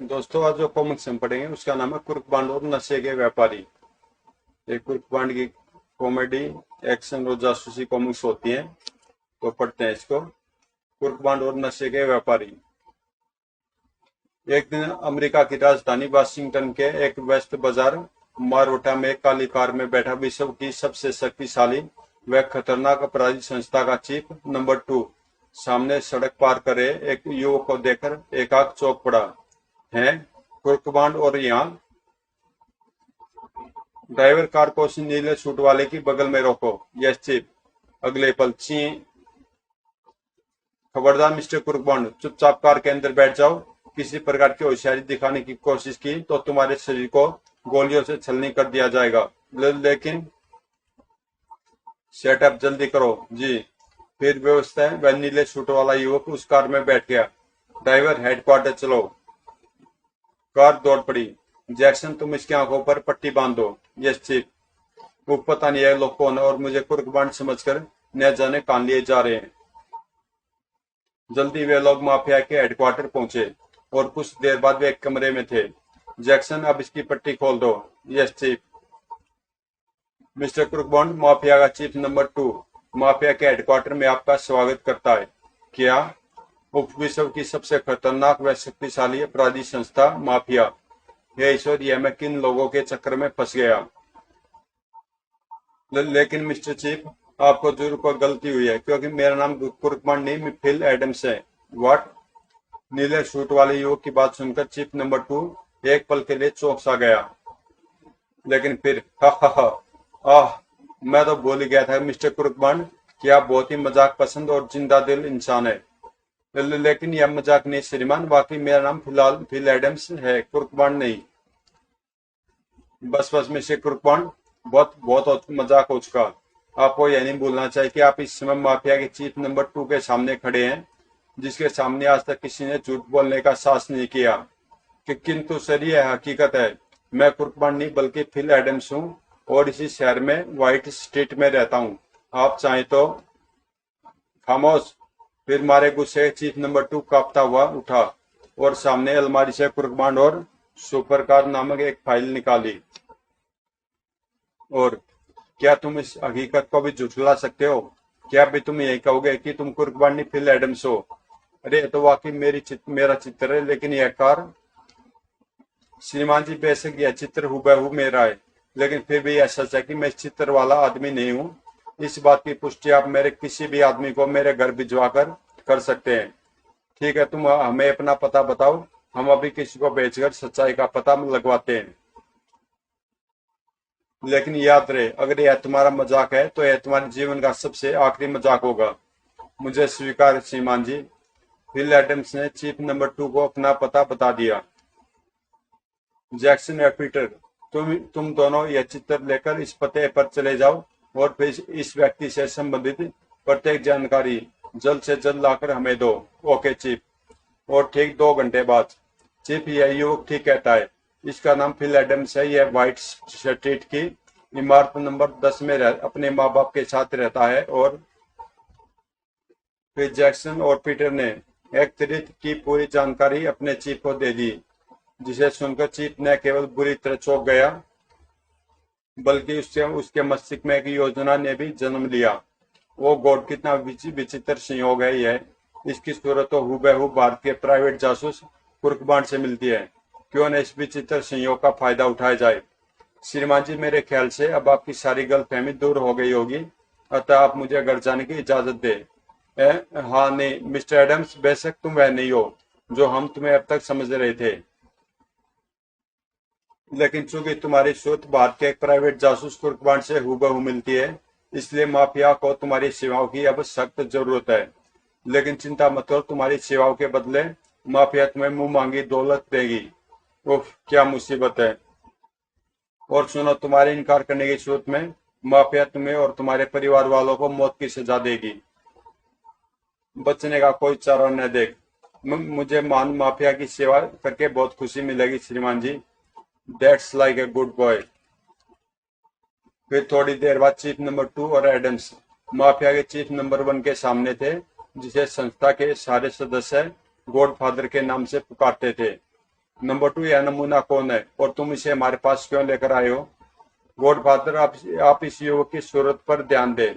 दोस्तों आज जो कॉमिक्स हम पढ़ेंगे उसका नाम है कुर्कबांड और नशे के व्यापारी। एक कुर्कबांड की कॉमेडी, एक्शन और जासूसी कॉमिक्स होती हैं, तो पढ़ते हैं इसको। कुर्कबांड और नशे के व्यापारी। एक दिन अमेरिका की राजधानी वाशिंगटन के एक वेस्ट बाजार मारोटा में काली कार में बैठा विश्व की सबसे शक्तिशाली व खतरनाक अपराधी संस्था का चीफ नंबर 2 सामने सड़क पार करे एक युवक को देखकर एकाक चौंक पड़ा। है कुर्कबांड और यहाँ। ड्राइवर कार को उस नीले सूट वाले की बगल में रोको। Yes chief. अगले पल ची। खबरदार मिस्टर कुर्कबांड, चुपचाप कार के अंदर बैठ जाओ। किसी प्रकार की होशियारी दिखाने की कोशिश की तो तुम्हारे शरीर को गोलियों से छलनी कर दिया जाएगा। लेकिन सेटअप जल्दी करो जी। फिर व्यवस्था है। वह नीले सूट वाला युवक उस कार में बैठ गया। ड्राइवर हेडक्वार्टर चलो। कार दौड़ पड़ी। जैक्सन, तुम इसकी आंखों पर पट्टी बांध दो। Yes chief. वो पता नहीं है लोग कौन है और मुझे कुर्कबांड समझकर न जाने कहां लिए जा रहे हैं। जल्दी वे लोग माफिया के हेडक्वार्टर पहुंचे और कुछ देर बाद वे एक कमरे में थे। जैक्सन, अब इसकी पट्टी खोल दो। Yes chief. मिस्टर कुर्कबांड, माफिया का चीफ नंबर 2 माफिया के हेडक्वार्टर में आपका स्वागत करता है। क्या? उपविश्व की सबसे खतरनाक व शक्तिशाली अपराधी संस्था माफिया। हे ईश्वर, यह मैं किन लोगों के चक्कर में फंस गया। लेकिन मिस्टर चीफ, आपको जरूर कोई गलती हुई है, क्योंकि मेरा नाम कुर्कबांड नहीं फिल एडम्स है। व्हाट? नीले सूट वाले युवक की बात सुनकर चीफ नंबर 2 एक पल के लिए चौंक सा गया, लेकिन फिर हा हा हा। आह, मैं तो भूल गया था मिस्टर कुर्कबांड कि आप बहुत ही मजाक पसंद और जिंदा दिल इंसान है। लेकिन यह मजाक नहीं श्रीमान, वाकई मेरा नाम फिलहाल फिल एडम्स है, कुर्कबांड नहीं। बस बस मिस्टर कुर्कबांड, बहुत बहुत मजाक हो चुका। आपको यह नहीं भूलना चाहिए कि आप इस समय माफिया के चीफ नंबर 2 के सामने खड़े हैं, जिसके सामने आज तक किसी ने झूठ बोलने का साहस नहीं किया। किंतु सर, यह हकीकत है। मैं कुर्कबांड नहीं बल्कि फिल एडम्स हूँ और इसी शहर में व्हाइट स्ट्रीट में रहता हूँ। आप चाहें तो। खामोश। फिर मारे गुस्से चीफ नंबर 2 कांपता हुआ उठा और सामने अलमारी से कुर्कबांड और सुपरकार नामक एक फाइल निकाली। और क्या तुम इस हकीकत को भी झुठला सकते हो? क्या भी तुम यही कहोगे कि तुम कुर्कबांड नहीं फिल एडम्स हो? अरे तो वाकई मेरा चित्र है, लेकिन यह कार। श्रीमान जी, बेशक यह चित्र हुबहू मेरा है, लेकिन फिर भी यह सच है कि मैं इस चित्र वाला आदमी नहीं हूँ। इस बात की पुष्टि आप मेरे किसी भी आदमी को मेरे घर भिजवा कर सकते हैं। ठीक है, तुम हमें अपना पता बताओ, हम अभी किसी को भेजकर सच्चाई का पता लगवाते हैं। लेकिन याद रहे, अगर यह तुम्हारा मजाक है तो यह तुम्हारे जीवन का सबसे आखिरी मजाक होगा। मुझे स्वीकार श्रीमान जी। फिल एडम्स ने चीफ नंबर 2 को अपना पता बता दिया। जैक्सन या पीटर, तुम दोनों यह चित्र लेकर इस पते पर चले जाओ और फिर इस व्यक्ति से संबंधित प्रत्येक जानकारी जल्द से जल्द लाकर हमें दो। Okay chief. और ठीक 2 घंटे बाद। चीफ, यह युवक ठीक कहता है। इसका नाम फिल एडम्स है। यह व्हाइट स्ट्रीट की इमारत नंबर 10 में अपने माँ बाप के साथ रहता है। और फिर जैक्सन और पीटर ने एकत्रित की पूरी जानकारी अपने चीफ को दे दी, जिसे सुनकर चीफ न केवल बुरी तरह चौंक गया, बल्कि उसके मस्तिष्क में एक योजना ने भी जन्म लिया। वो गॉड, कितना विचित्र संयोग है यह। इसकी सूरत तो हुबहू भारत के प्राइवेट जासूस कुर्कबांड से मिलती है। क्यों न इस विचित्र संयोग का फायदा उठाया जाए। श्रीमान जी, मेरे ख्याल से अब आपकी सारी गलतफहमी दूर हो गई होगी, अतः आप मुझे घर जाने की इजाजत दे। हाँ नहीं मिस्टर एडम्स, बेशक तुम वह नहीं हो जो हम तुम्हें अब तक समझ रहे थे, लेकिन चूंकि तुम्हारी सूरत भारत के एक प्राइवेट जासूस कुर्कबांड से हुबहू मिलती है, इसलिए माफिया को तुम्हारी सेवाओं की अब सख्त जरूरत है। लेकिन चिंता मत करो, तुम्हारी सेवाओं के बदले माफिया तुम्हें मुंह मांगी दौलत देगी। उफ, क्या मुसीबत है। और सुनो, तुम्हारे इनकार करने की सूरत में माफिया तुम्हें और तुम्हारे परिवार वालों को मौत की सजा देगी। बचने का कोई चारा न देख। मुझे माफिया की सेवा करके बहुत खुशी मिलेगी श्रीमान जी। That's like a good boy. फिर थोड़ी देर बाद चीफ नंबर 2 और एडम्स माफिया के चीफ नंबर 1 के सामने थे, जिसे संस्था के सारे सदस्य गॉडफादर के नाम से पुकारते थे। नंबर 2, यह नमूना कौन है और तुम इसे हमारे पास क्यों लेकर आए हो? गॉडफादर, आप इस युवक की सूरत पर ध्यान दें।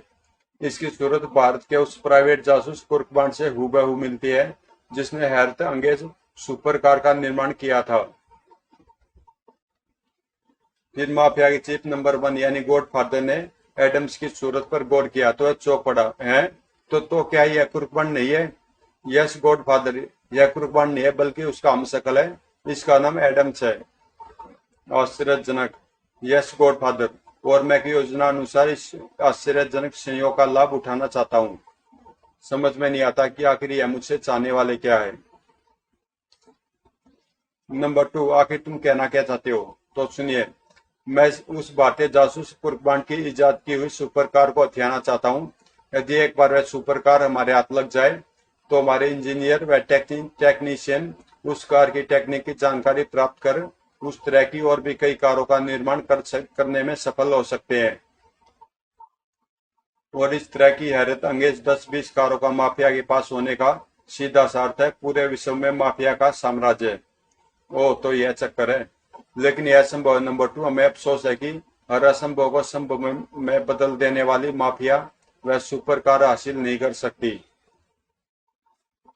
इसकी सूरत भारत के उस प्राइवेट जासूस कुर्कबान से हूबहू मिलती है जिसने हैरत अंगेज सुपर कार का निर्माण किया था। फिर माफिया के चीफ नंबर 1 यानी गॉडफादर ने एडम्स की सूरत पर गौर किया तो वह चौंक पड़ा। है तो क्या यह कुर्कबान नहीं है? यस गॉडफादर, यह कुर्कबान नहीं है बल्कि उसका हमशक्ल है। इसका नाम एडम्स है। आश्चर्यजनक। यस गॉडफादर, और मैं की योजना अनुसार इस आश्चर्यजनक संयोग का लाभ उठाना चाहता हूँ। समझ में नहीं आता कि आखिर यह मुझसे चाहने वाले क्या है। नंबर 2, आखिर तुम कहना क्या चाहते हो? तो सुनिए, मैं उस भारतीय जासूस कुर्कबान की इजाद की हुई सुपर कार को हथियाना चाहता हूँ। यदि एक बार वह सुपर कार हमारे हाथ लग जाए तो हमारे इंजीनियर व टेक्नीशियन उस कार की टेक्निक की जानकारी प्राप्त कर उस तरह की और भी कई कारों का निर्माण करने में सफल हो सकते हैं। और इस तरह की हैरत अंगेज 10-20 कारों का माफिया के पास होने का सीधा सा अर्थ है पूरे विश्व में माफिया का साम्राज्य। ओ, तो यह चक्कर है। लेकिन यह संभव है। नंबर 2, हमें अफसोस है कि हर असंभव को संभव में बदल देने वाली माफिया वह सुपर कार हासिल नहीं कर सकती,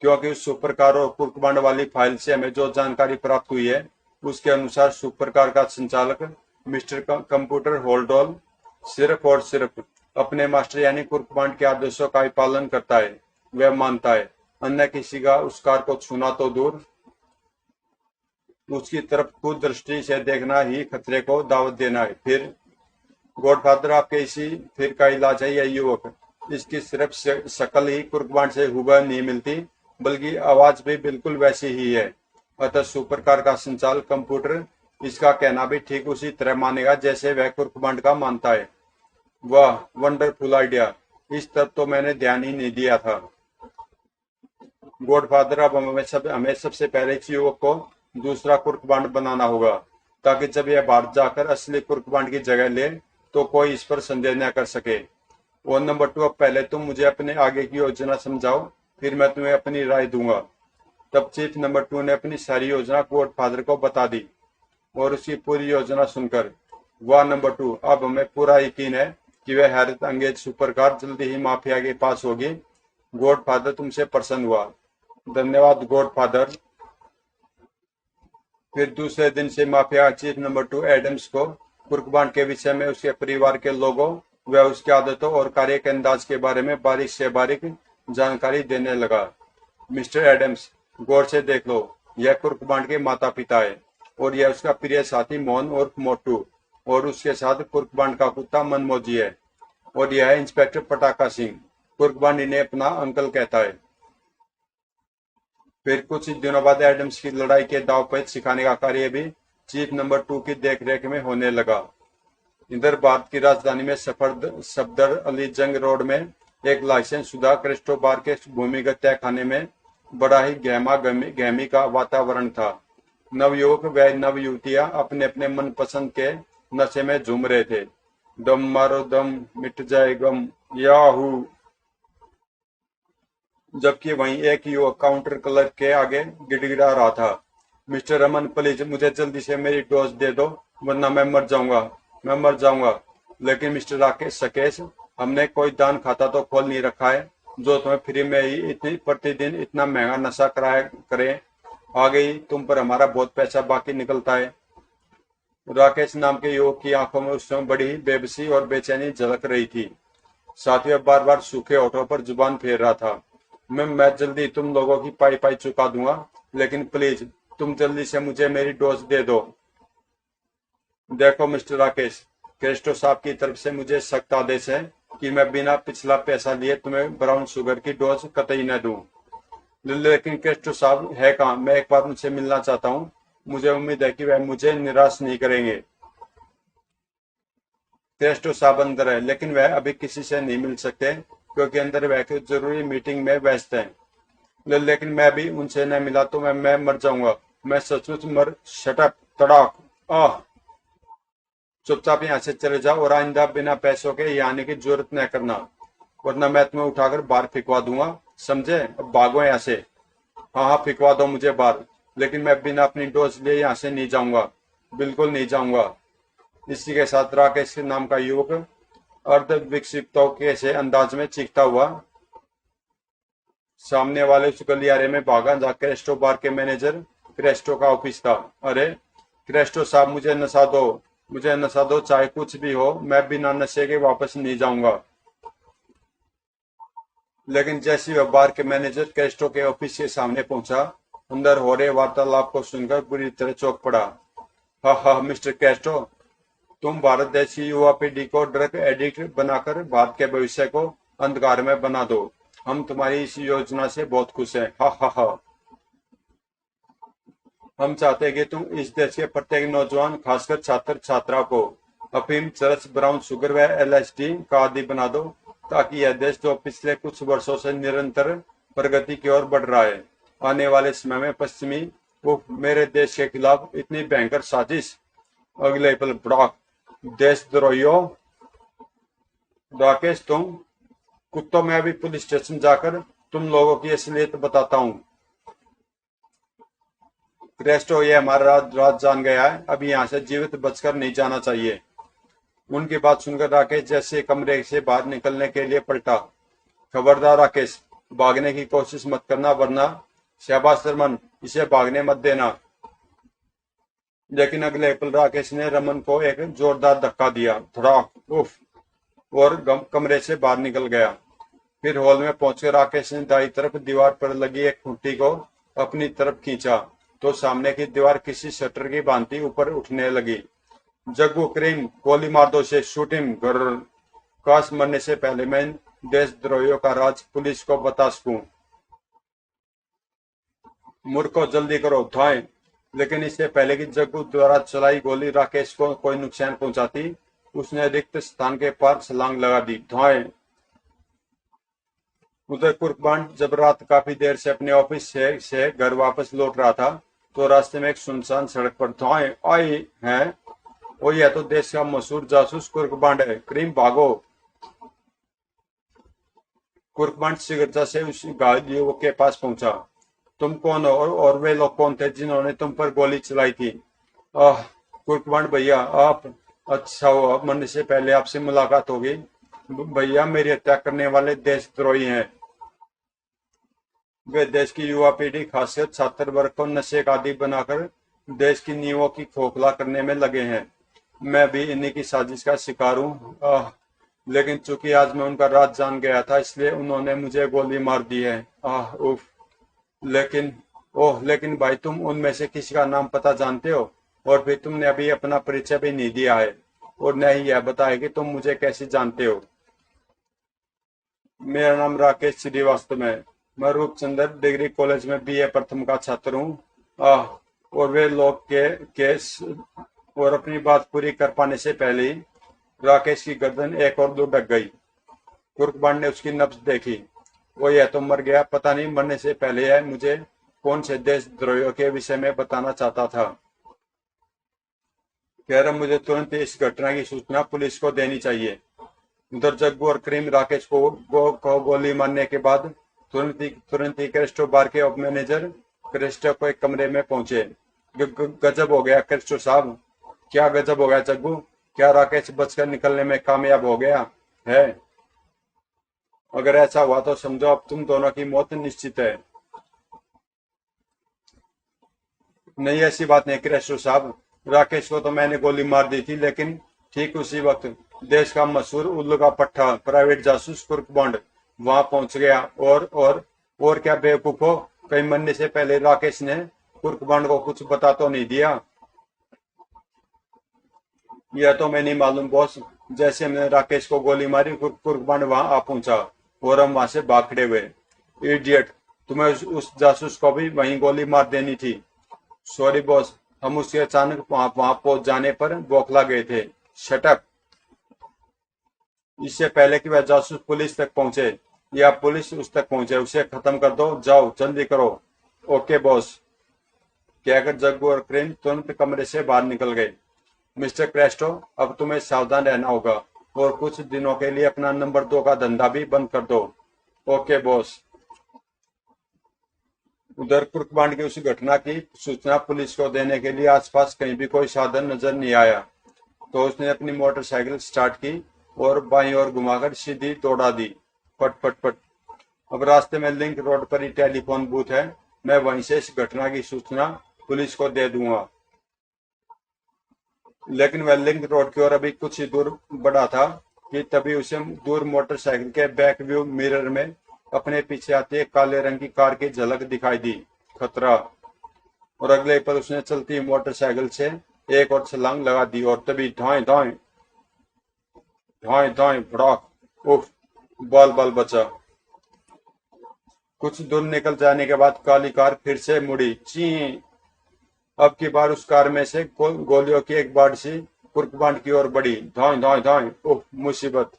क्योंकि उस सुपर कार और कुर्कबान वाली फाइल से हमें जो जानकारी प्राप्त हुई है उसके अनुसार सुपर कार का संचालक मिस्टर कंप्यूटर होल्डॉल सिर्फ और सिर्फ अपने मास्टर यानी कुर्कबान के आदेशों का ही पालन करता है। वह मानता है अन्य किसी का उस कार को छूना तो दूर, उसकी तरफ खुद दृष्टि से देखना ही खतरे को दावत देना है। फिर गॉडफादर, आपके इसी फिर का इलाज है यह युवक। इसकी सिर्फ शक्ल ही कुर्कबान से हुबहू नहीं मिलती बल्कि आवाज भी बिल्कुल वैसी ही है। अतः सुपर कार का संचालक कंप्यूटर इसका कहना भी ठीक उसी तरह मानेगा जैसे वह कुर्कबान का मानता है। वाह, वंडरफुल आइडिया। इस तरफ तो मैंने ध्यान ही नहीं दिया था। गॉडफादर, अब हमें सबसे पहले इस युवक को दूसरा कुर्कबांड बनाना होगा ताकि जब यह भारत जाकर असली कुर्कबांड की जगह ले तो कोई इस पर संदेह न कर सके। और नंबर 2, अब पहले तुम मुझे अपने आगे की योजना समझाओ, फिर मैं तुम्हें अपनी राय दूंगा। तब चीफ नंबर 2 ने अपनी सारी योजना गॉडफादर को बता दी और उसकी पूरी योजना सुनकर, वाह नंबर 2, अब हमें पूरा यकीन है कि वह हैरत अंगेज सुपर कार जल्दी ही माफिया के पास होगी। गॉडफादर तुमसे प्रसन्न हुआ। धन्यवाद गॉडफादर। फिर दूसरे दिन से माफिया चीफ नंबर 2 एडम्स को कुर्कबान के विषय में, उसके परिवार के लोगों व उसके आदतों और कार्य के अंदाज के बारे में बारीक से बारीक जानकारी देने लगा। मिस्टर एडम्स, गौर से देख लो, यह कुर्कबान के माता पिता है और यह उसका प्रिय साथी मोहन और मोटू, और उसके साथ कुर्कबान का कुत्ता मनमोजी है, और यह है इंस्पेक्टर पटाखा सिंह, कुर्कबान इन्हें अपना अंकल कहता है। फिर कुछ दिनों बाद एडम्स की लड़ाई के दाव पेच सिखाने का कार्य भी चीफ नंबर 2 की देखरेख में होने लगा। इधर भारत की राजधानी में सफदर अली जंग रोड में एक लाइसेंस शुदा क्रिस्टो बार के भूमिगत तहखाने में बड़ा ही गहमी का वातावरण था। नवयुवक व नव युवतियां अपने अपने मनपसंद के नशे में झूम रहे थे। दम मारो दम, मिट जाए गम, याहू। जबकि वहीं एक युवक काउंटर क्लर्क के आगे गिड़गिड़ा रहा था, मिस्टर रमन, प्लीज मुझे जल्दी से मेरी डोज दे दो वरना मैं मर जाऊंगा। लेकिन मिस्टर राकेश सकेश, हमने कोई दान खाता तो खोल नहीं रखा है जो तुम्हें फ्री में ही इतनी प्रतिदिन इतना महंगा नशा कराया करे। आ गई तुम पर हमारा बहुत पैसा बाकी निकलता है। राकेश नाम के युवक की आंखों में उस समय बड़ी ही बेबसी और बेचैनी झलक रही थी। साथ ही बार बार सूखे होठों पर जुबान फेर रहा था। मैं जल्दी तुम लोगों की पाई पाई चुका दूंगा, लेकिन प्लीज तुम जल्दी से मुझे मेरी डोज दे दो। देखो मिस्टर राकेश, क्रिस्टो साहब की तरफ से मुझे सख्त आदेश है कि मैं बिना पिछला पैसा लिए तुम्हें ब्राउन शुगर की डोज कतई न दूं। लेकिन क्रिस्टो साहब है कहाँ? मैं एक बार उनसे मिलना चाहता हूँ। मुझे उम्मीद है कि वह मुझे निराश नहीं करेंगे। क्रिस्टो साहब अंदर है, लेकिन वह अभी किसी से नहीं मिल सकते क्योंकि अंदर वह एक जरूरी मीटिंग में व्यस्त है। लेकिन मैं भी उनसे न मिला तो मैं मर जाऊंगा। मैं सचमुच मर। शटअप, तड़ाक, आह। चुपचाप यहाँ से चले जाओ और आइंदा बिना पैसों के यहाँ आने की जरूरत न करना, वरना मैं तुम्हें उठाकर बाहर फिकवा दूंगा, समझे? अब भागो यहाँ से। हाँ हाँ, फिकवा दो मुझे बाहर, लेकिन मैं बिना अपनी डोज लिए यहाँ से नहीं जाऊंगा, बिल्कुल नहीं जाऊंगा। इसी के साथ राकेश के नाम का युवक अर्ध विक्षिप्तों के से अंदाज में चीखता हुआ सामने वाले उस गलियारे में भागा जहाँ क्रेस्टो बार के मैनेजर क्रेस्टो का ऑफिस था। अरे क्रेस्टो साहब, मुझे नशा दो, चाहे कुछ भी हो, मैं बिना नशे के वापस नहीं जाऊंगा। लेकिन जैसे वह बार के मैनेजर क्रेस्टो के ऑफिस के सामने पहुंचा, अंदर हो रहे वार्तालाप को सुनकर बुरी तरह चौंक पड़ा। हा हा मिस्टर क्रेस्टो, तुम भारत देश की युवा पीढ़ी को ड्रग एडिक्ट बनाकर भारत के भविष्य को अंधकार में बना दो। हम तुम्हारी इस योजना से बहुत खुश हैं। हा हा हा। हम चाहते हैं कि तुम इस देश के प्रत्येक नौजवान, खासकर छात्र छात्रा को अफीम, चरस, ब्राउन शुगर व एलएसडी का आदी बना दो, ताकि यह देश जो पिछले कुछ वर्षों से निरंतर प्रगति की ओर बढ़ रहा है, आने वाले समय में पश्चिमी वो मेरे देश के खिलाफ इतनी भयंकर साजिश। अगले पल ब्रॉक, देशद्रोहियों, राकेश तुम कुत्तों, में अभी पुलिस स्टेशन जाकर तुम लोगों की असलियत बताता हूँ। क्रेस्टो, ये हमारा राज जान गया है, अभी यहाँ से जीवित बचकर नहीं जाना चाहिए। उनकी बात सुनकर राकेश जैसे कमरे से बाहर निकलने के लिए पलटा। खबरदार राकेश, भागने की कोशिश मत करना, वरना शहबाज सरमन, इसे भागने मत देना। लेकिन अगले पल राकेश ने रमन को एक जोरदार धक्का दिया। धड़ाक, उफ, और कमरे से बाहर निकल गया। फिर हॉल में पहुंचकर राकेश ने दाई तरफ दीवार पर लगी एक खूंटी को अपनी तरफ खींचा तो सामने की दीवार किसी शटर की भांति ऊपर उठने लगी। जग्गू, क्रीम, गोली मार दो उसे, शूट हिम। घर, काश मरने से पहले मैं देशद्रोहियों का राज पुलिस को बता सकूं। मूर्खों, जल्दी करो, उठाएं। लेकिन इससे पहले कि जग्गू द्वारा चलाई गोली राकेश को कोई नुकसान पहुंचाती, उसने रिक्त स्थान के पार छलांग लगा दी। धुआं। उधर कुर्बान जब रात काफी देर से अपने ऑफिस से घर वापस लौट रहा था, तो रास्ते में एक सुनसान सड़क पर धुआं आई है। वो यह तो देश का मशहूर जासूस कुर्बान है। क्रीम, भागो। कुर्बान शीघ्रता से उस घायल युवक के पास पहुंचा। तुम कौन हो और वे लोग कौन थे जिन्होंने तुम पर गोली चलाई थी? आह, कुर्बान भैया, आप, अच्छा हो, अब मरने से पहले आपसे मुलाकात होगी। भैया, मेरी हत्या करने वाले देशद्रोही हैं। वे देश की युवा पीढ़ी, खासकर छात्र वर्ग को नशे का आदी बनाकर देश की नींवों की खोखला करने में लगे हैं। मैं भी इन्हीं की साजिश का शिकार हूँ। लेकिन चूंकि आज मैं उनका राज जान गया था, इसलिए उन्होंने मुझे गोली मार दी है। उफ। लेकिन भाई, तुम उनमें से किसी का नाम पता जानते हो? और फिर तुमने अभी अपना परिचय भी नहीं दिया है, और न ही यह बताया कि तुम मुझे कैसे जानते हो। मेरा नाम राकेश श्रीवास्तव है। मैं रूपचंद्र डिग्री कॉलेज में बीए प्रथम का छात्र हूँ। और वे लोग के केस और अपनी बात पूरी कर पाने से पहले ही राकेश की गर्दन एक और लुढ़क गई। कुर्बान ने उसकी नब्ज देखी। वो यह तो मर गया, पता नहीं मरने से पहले यह मुझे कौन से देशद्रोहियों के विषय में बताना चाहता था। कह रहा, मुझे तुरंत इस घटना की सूचना पुलिस को देनी चाहिए। उधर जग्गू और क्रीम राकेश को गोली मारने के बाद तुरंत ही क्रेस्टो बार के ऑफ मैनेजर क्रेस्टो को एक कमरे में पहुंचे। गजब हो गया क्रेस्टो साहब। क्या गजब हो गया जग्गू? क्या राकेश बचकर निकलने में कामयाब हो गया है? अगर ऐसा हुआ तो समझो अब तुम दोनों की मौत निश्चित है। नहीं, ऐसी बात नहीं क्रेस्टो साहब। राकेश को तो मैंने गोली मार दी थी, लेकिन ठीक उसी वक्त देश का मशहूर उल्लू का पट्टा प्राइवेट जासूस कुर्कबॉन्ड वहां पहुंच गया। और क्या बेवकूफो, कहीं मरने से पहले राकेश ने कुर्कबॉन्ड को कुछ बता तो नहीं दिया? यह तो मैं नहीं मालूम बॉस। जैसे हमने राकेश को गोली मारी, कुर्कबॉन्ड वहां आ पहुंचा और हम वहां से भाग खड़े हुए। इडियट, तुम्हें उस जासूस को भी वहीं गोली मार देनी थी। सॉरी बॉस, हम उसके अचानक वहां पहुंच जाने पर बौखला गए थे। शटअप। इससे पहले कि वह जासूस पुलिस तक पहुंचे या पुलिस उस तक पहुंचे, उसे खत्म कर दो। जाओ, जल्दी करो। ओके बॉस, कहकर जग्गू और क्रेन तुरंत कमरे से बाहर निकल गए। मिस्टर क्रेस्टो, अब तुम्हें सावधान रहना होगा और कुछ दिनों के लिए अपना नंबर 2 का धंधा भी बंद कर दो। Okay boss. उधर कुर्कबांड की उस घटना की सूचना पुलिस को देने के लिए आसपास कहीं भी कोई साधन नजर नहीं आया, तो उसने अपनी मोटरसाइकिल स्टार्ट की और बाईं ओर घुमाकर सीधी दौड़ा दी। पट पट पट। अब रास्ते में लिंक रोड पर ही टेलीफोन बूथ है, मैं वहीं से इस घटना की सूचना पुलिस को दे दूंगा। लेकिन वह लिंक रोड की ओर अभी कुछ ही दूर बढ़ा था कि तभी उसे दूर मोटरसाइकिल के बैक व्यू मिरर में अपने पीछे आती एक काले रंग की कार की झलक दिखाई दी। खतरा। और अगले पल उसने चलती मोटरसाइकिल से एक और छलांग लगा दी और तभी धाए धाए धाए धाए भड़ाक। उफ, बाल बाल बचा। कुछ दूर निकल जाने के बाद काली कार फिर से मुड़ी। ची। अब की बार उस कार में से गोलियों की एक बाढ़ सी कुर्कबांड की ओर बढ़ी। धाए धाए धाए। उफ, मुसीबत।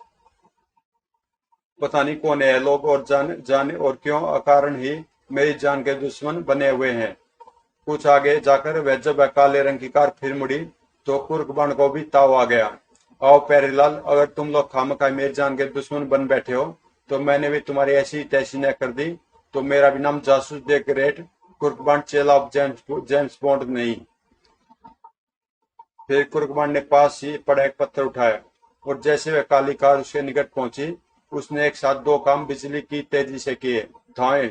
पता नहीं कौन है लोग और जाने और क्यों अकारण ही मेरी जान के दुश्मन बने हुए हैं। कुछ आगे जाकर वह जब काले रंग की कार फिर मुड़ी तो कुर्कबांड को भी ताव आ गया। आओ प्यारीलाल, अगर तुम लोग खामखा मेरी जान के दुश्मन बन बैठे हो तो मैंने भी तुम्हारी ऐसी तैसी न कर दी तो मेरा भी नाम जासूस द ग्रेट कुर्कबांड चेला ऑफ जेम्स बॉन्ड नहीं। फिर कुर्कबांड ने पास ही पड़ा एक पत्थर उठाया और जैसे वह काली कार उसके निकट पहुंची उसने एक साथ दो काम बिजली की तेजी से किए। धाए।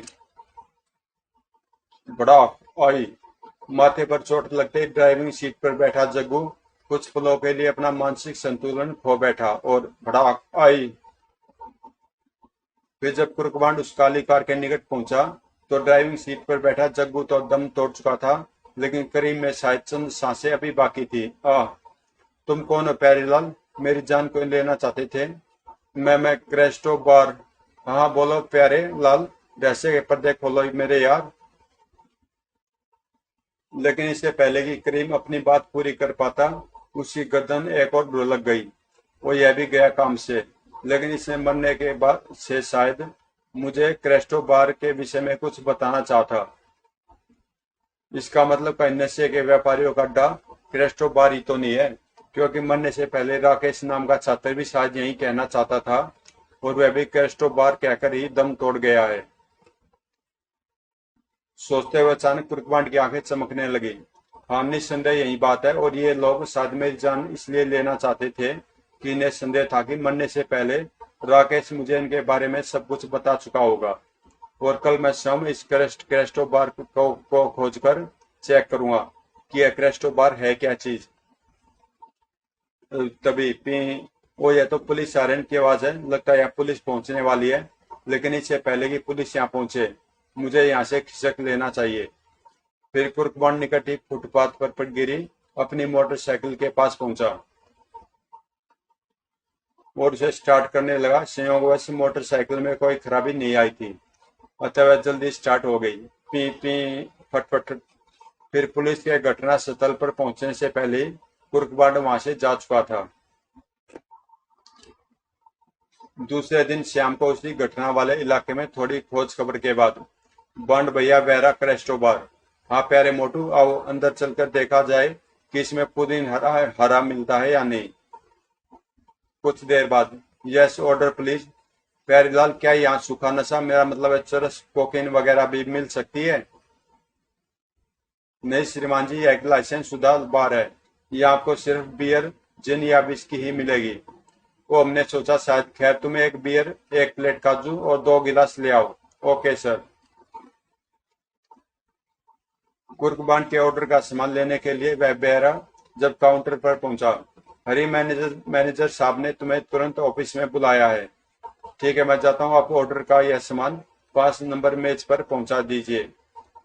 बड़ा आई। माथे पर चोट लगते ही ड्राइविंग सीट पर बैठा जग्गू कुछ पलों के लिए अपना मानसिक संतुलन खो बैठा और भड़ाक आई। फिर जब कुर्कबांड उस काली कार के निकट पहुंचा तो ड्राइविंग सीट पर बैठा जग्गू तो दम तोड़ चुका था, लेकिन करीब में शायद चंद सांसें अभी बाकी थी। तुम कौन हो प्यारीलाल? मेरी जान को लेना चाहते थे? मैं क्रेस्टो बार। हाँ बोलो प्यारे लाल, जैसे के पर्दे खोलो मेरे यार। लेकिन इससे पहले कि करीम अपनी बात पूरी कर पाता उसकी गर्दन एक और ढुलक गई। वो यह भी गया काम से, लेकिन इसने मरने के बाद से शायद मुझे क्रेस्टो बार के विषय में कुछ बताना चाहता। इसका मतलब कहीं नशे के व्यापारियों का अड्डा क्रेस्टो बार ही तो नहीं है, क्योंकि मरने से पहले राकेश नाम का छात्र भी शायद यही कहना चाहता था और वह भी क्रेस्टो बार कहकर ही दम तोड़ गया है। सोचते हुए अचानक कुर्कबांड की आंखें चमकने लगी। हाँ, निस्संदेह यही बात है और ये लोग शायद मेरी जान इसलिए लेना चाहते थे कि इन्हें संदेह था कि मरने से पहले राकेश मुझे इनके बारे में सब कुछ बता चुका होगा और कल मैं स्वयं इस क्रेस्टो बार को खोजकर चेक करूंगा कि यह क्रेस्टो बार है क्या चीज। तभी पी। ओ, यह तो पुलिस सायरन की आवाज है, लगता है यहाँ पुलिस पहुंचने वाली है। लेकिन इससे पहले कि पुलिस यहाँ पहुंचे मुझे यहाँ से खिसक लेना चाहिए। फिर कुर्कबांड निकट ही फुटपाथ पर गिरी अपनी मोटरसाइकिल के पास पहुंचा और उसे स्टार्ट करने लगा। संयोगवश मोटरसाइकिल में कोई खराबी नहीं आई थी, अतः वह जल्दी स्टार्ट हो गई। पी पी फट फट। फिर पुलिस के घटना स्थल पर पहुंचने से पहले कुर्कबांड वहां से जा चुका था। दूसरे दिन शाम को उसी घटना वाले इलाके में थोड़ी खोज खबर के बाद बंड भैया वेरा क्रेस्टो बार। हाँ प्यारे मोटू, आओ अंदर चलकर देखा जाए कि इसमें पुदीन हरा मिलता है या नहीं। कुछ देर बाद। Yes order please. प्यारीलाल, क्या यहाँ सूखा नशा, मेरा मतलब है चरस, कोकीन वगैरह भी मिल सकती है? नहीं श्रीमान जी, एक लाइसेंस शुदा बार है, यहाँ आपको सिर्फ बियर, जिन या विस्की ही मिलेगी। वो हमने सोचा शायद। खैर तुम्हें एक बियर, एक प्लेट काजू और 2 गिलास ले आओ। Okay sir. कुर्कबांड के ऑर्डर का सामान लेने के लिए वह बेहरा जब काउंटर पर पहुंचा। हरी मैनेजर साहब ने तुम्हें तुरंत ऑफिस में बुलाया है। ठीक है, मैं जाता हूँ, आप ऑर्डर का यह सामान 5 नंबर मेज पर पहुंचा दीजिए।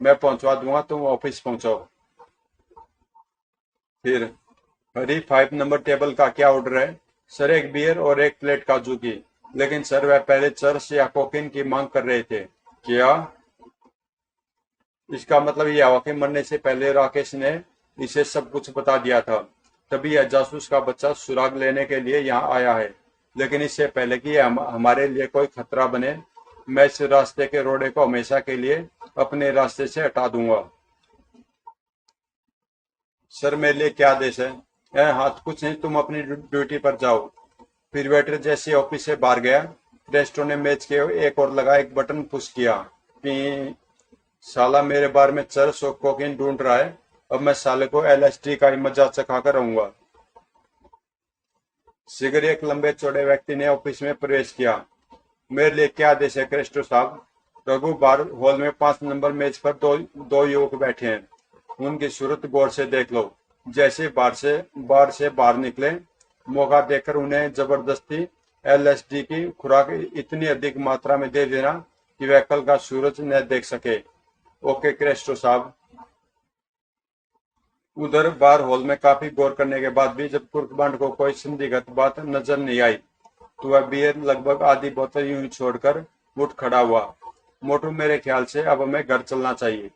मैं पहुंचवा दूंगा, तुम ऑफिस पहुंचो। फिर हरी 5 नंबर टेबल का क्या ऑर्डर है? सर एक बियर और एक प्लेट काजू की। लेकिन सर वह पहले चरस या कोकीन की मांग कर रहे थे। क्या? इसका मतलब यह हुआ कि मरने से पहले राकेश ने इसे सब कुछ बता दिया था, तभी यह जासूस का बच्चा सुराग लेने के लिए यहाँ आया है। लेकिन इससे पहले कि हमारे लिए कोई खतरा बने मैं इस रास्ते के रोड़े को हमेशा के लिए अपने रास्ते से हटा दूंगा। सर मेरे लिए क्या आदेश है? हाथ कुछ नहीं, तुम अपनी ड्यूटी पर जाओ। फिर वेटर जैसे ऑफिस से बाहर गया, रेस्टो ने मेज के एक और लगा एक बटन पुश किया। पी। साला मेरे बार में चरस और कोकीन ढूंढ रहा है। अब मैं साले को एलएसडी का ही मजा चखा कर रहूंगा। शीघ्र एक लंबे चौड़े व्यक्ति ने ऑफिस में प्रवेश किया। मेरे लिए क्या आदेश है क्रेस्टो साहब? रघु, बार हॉल में 5 नंबर मेज पर दो दो युवक बैठे हैं। उनकी सूरत गौर से देख लो। जैसे बार से बाहर निकले, मौका देकर उन्हें जबरदस्ती एलएसडी की खुराक इतनी अधिक मात्रा में दे देना कि वह कल का सूरज न देख सके। ओके क्रेस्टो साहब। उधर बार हॉल में काफी गौर करने के बाद भी जब कुर्कबांड को कोई संदिग्ध बात नजर नहीं आई, तो वह बियर लगभग आधी बोतल यूं ही छोड़कर उठ खड़ा हुआ। मोटू, मेरे ख्याल से अब हमें घर चलना चाहिए।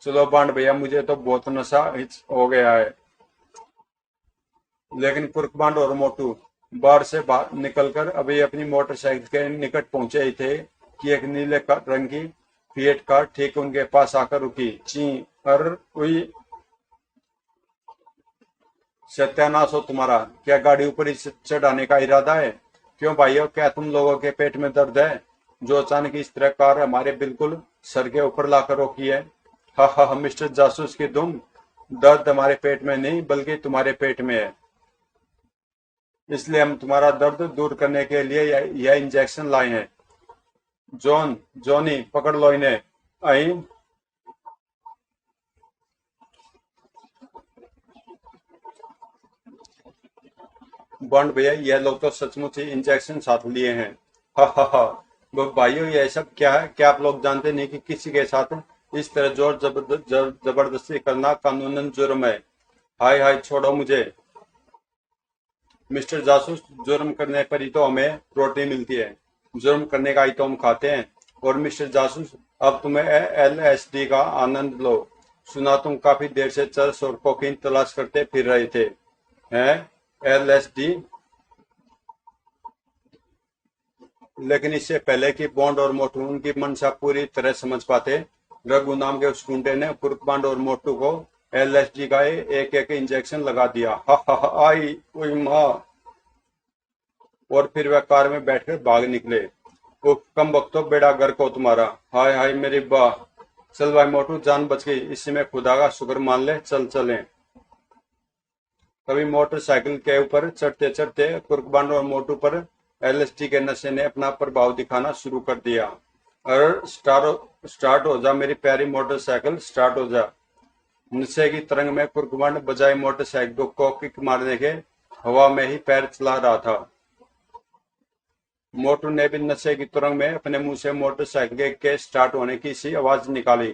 चलो बांड भैया, मुझे तो बहुत नशा हो गया है। लेकिन कुर्कबांड और मोटू बार से बाहर निकलकर अभी अपनी मोटरसाइकिल के निकट पहुंचे ही थे कि एक नीले रंग की फिएट कार ठीक उनके पास आकर रुकी। ची, अर हुई, सत्यानाश हो तुम्हारा! क्या गाड़ी ऊपर ही चढ़ाने का इरादा है? क्यों भाइयों, क्या तुम लोगों के पेट में दर्द है जो अचानक इस तरह कार हमारे बिल्कुल सर के ऊपर लाकर रोकी है? हा हा हा, मिस्टर जासूस की तुम! दर्द हमारे पेट में नहीं बल्कि तुम्हारे पेट में है। इसलिए हम तुम्हारा दर्द दूर करने के लिए यह इंजेक्शन लाए हैं। जॉनी, पकड़ लो इन्हें। आई, बॉन्ड भैया, यह लोग तो सचमुच ही इंजेक्शन साथ लिए हैं। हा हा हा। वो भाइयों, यह सब क्या है? क्या आप लोग जानते नहीं कि किसी के साथ इस तरह जोर जबरदस्ती करना कानूनन जुर्म है? हाय हाय, छोड़ो मुझे। मिस्टर जासूस, जुर्म करने पर ही तो हमें रोटी मिलती है। जुर्म करने का ही तो हम खाते हैं। और मिस्टर जासूस, अब तुम्हें एलएसडी का आनंद लो। सुना तुम काफी देर से चरस और कोकीन तलाश करते फिर रहे थे। हैं? एलएसडी? लेकिन इससे पहले कि बॉन्ड और मोटू उनकी मंशा पूरी तरह समझ पाते, रघु नाम के उस गुंडे ने कुर्कबांड और मोटू को एलएसडी का एक एक इंजेक्शन लगा दिया। हा हा हा, आई ओई माँ! और फिर वह कार में बैठकर भाग निकले। वो कम वक्तो बेड़ा गर्क हो तुम्हारा! हाय हाय मेरी बा! चल भाई मोटू, जान बच गई। इसी में खुदा का शुक्र मान ले। चल चलें। कभी मोटरसाइकिल के ऊपर चढ़ते चढ़ते कुर्कबांड और मोटू पर एलएसडी के नशे ने अपना प्रभाव दिखाना शुरू कर दिया। और स्टार्ट हो जा मेरी प्यारी मोटरसाइकिल, स्टार्ट हो जा। नशे की तरंग में कुर्कबांड बजाय मोटरसाइकिल को किक मारने के हवा में ही पैर चला रहा था। मोटू ने भी नशे की तरंग में अपने मुंह से मोटरसाइकिल के स्टार्ट होने की सी आवाज निकाली।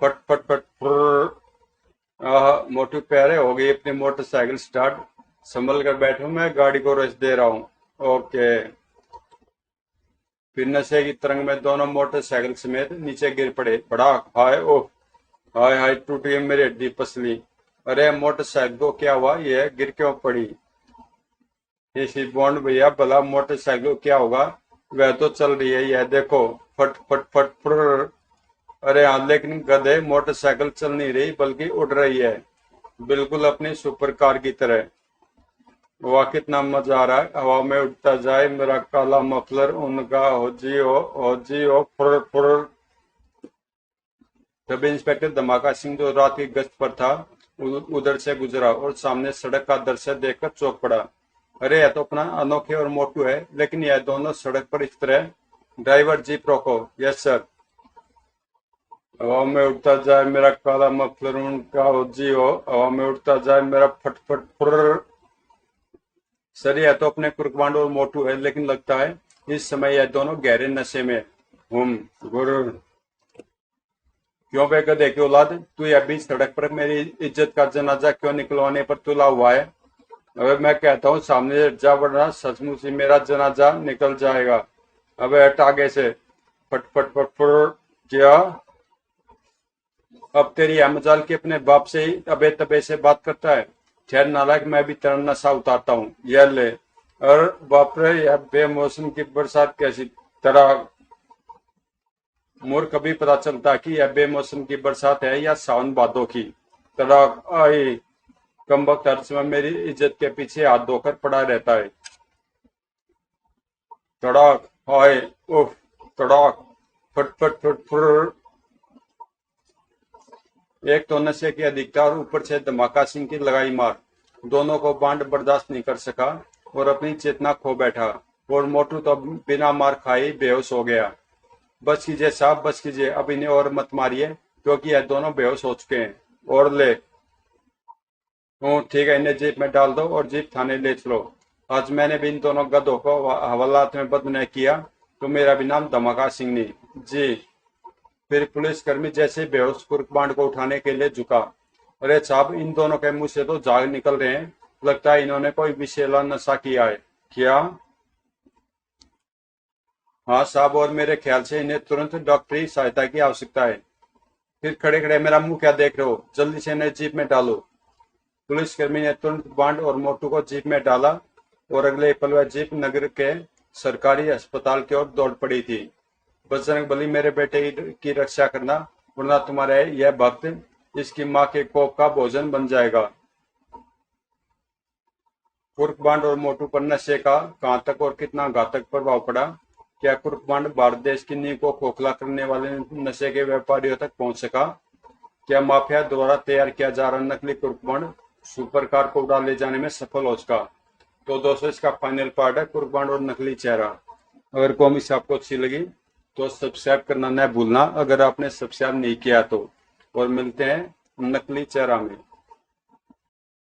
फट फट फट फुर्र। मोटू प्यारे, हो गई अपनी मोटरसाइकिल स्टार्ट। संभल कर बैठो, मैं गाड़ी को रेस दे रहा हूँ। ओके। फिर नशे की तरंग में दोनों मोटरसाइकिल समेत नीचे गिर पड़े। भड़ाक! हाय ओह! हाय हाय, टूट गई मेरी हड्डी पसली। अरे मोटरसाइकिल को क्या हुआ? ये गिर क्यों पड़ी? इसी बॉन्ड भैया, भला मोटरसाइकिल को क्या होगा? वह तो चल रही है, यह देखो। फट फट फट फुर्र। अरे हाँ, लेकिन गधे, मोटरसाइकिल चल नहीं रही बल्कि उड़ रही है, बिल्कुल अपनी सुपर कार की तरह। वाह, कितना मजा आ रहा है! हवा में उड़ता जाए मेरा काला मफलर, उनका हो जी हो फुर फुर। तब इंस्पेक्टर धमाका सिंह, जो रात की गश्त पर था, उधर से गुजरा और सामने सड़क का दृश्य देखकर चौंक पड़ा। अरे, यह तो अपना अनोखे और मोटू है, लेकिन यह दोनों सड़क पर इस तरह! ड्राइवर, जीप रोको। Yes sir. हवा में उड़ता जाए मेरा काला मफलर, उनका हो जी हो। हवा में उड़ता जाए मेरा फट फट फुर्र। सर, यह तो अपने कुर्कबांड और मोटू है, लेकिन लगता है इस समय यह दोनों गहरे नशे में। हम गुर। क्यों बे गधे की औलाद, तू यह बीच सड़क पर मेरी इज्जत का जनाजा क्यों निकलवाने पर तुला हुआ है? अबे मैं कहता हूँ सामने से जा, वरना सचमुच ही मेरा जनाजा निकल जाएगा। अबे हट आगे से। फट फट फट फुर। क्या? अब तेरी यह मजाल की अपने बाप से ही अबे तबे से बात करता है? ठहर नालायक, मैं भी तेरा नशा उतारता हूँ, यह ले। और बाप रे, यह बेमौसम की बरसात कैसी तरह! मूर्ख, कभी पता चलता कि यह बेमौसम की बरसात है या सावन भादों की। तड़ाक! आई! कमबख्त हर समय मेरी इज्जत के पीछे हाथ धोकर पड़ा रहता है। तड़ाक! हाय! उफ! तड़ाक! फट फट फट फुर। एक तो नशे की अधिकता और ऊपर से धमाका सिंह की लगाई मार, दोनों को बांड बर्दाश्त नहीं कर सका और अपनी चेतना खो बैठा। और मोटू तो बिना मार खाए बेहोश हो गया। बच कीजिए साहब, बच कीजिए, अब इन्हें और मत मारिए क्योंकि ये दोनों बेहोश हो चुके हैं। और ले ठीक है, इन्हें जीप में डाल दो और जीप थाने ले चलो। आज मैंने भी इन दोनों गधों को हवालात में बंद न किया तो मेरा भी नाम धमाका सिंह नहीं जी। फिर पुलिसकर्मी जैसे बेहोश कुर्कबांड को उठाने के लिए झुका। अरे साहब, इन दोनों के मुंह से तो झाग निकल रहे हैं, लगता है इन्होंने कोई विषैला नशा किया है। क्या? हाँ साहब, और मेरे ख्याल से इन्हें तुरंत डॉक्टरी सहायता की आवश्यकता है। फिर खड़े खड़े मेरा मुंह क्या देख रहे हो, जल्दी से इन्हें जीप में डालो। पुलिसकर्मी ने तुरंत बांड और मोटू को जीप में डाला और अगले पल वह जीप नगर के सरकारी अस्पताल की ओर दौड़ पड़ी थी। बजरंग बली, मेरे बेटे की रक्षा करना, वरना तुम्हारे यह भक्त इसकी माँ के कोप का भोजन बन जाएगा। कुर्कबांड और मोटू पर नशे का कहां तक और कितना घातक प्रभाव पड़ा? क्या कुर्कबांड भारत देश की नींव को खोखला करने वाले नशे के व्यापारियों तक पहुंच सका? क्या माफिया द्वारा तैयार किया जा रहा नकली कुर्कबांड सुपर कार को उड़ा ले जाने में सफल हो सका? तो दोस्तों, इसका फाइनल पार्ट है कुर्कबांड और नकली चेहरा। अगर कॉमिक्स आपको अच्छी लगी तो सब्सक्राइब करना न भूलना, अगर आपने सब्सक्राइब नहीं किया तो। और मिलते हैं नकली चेहरा में।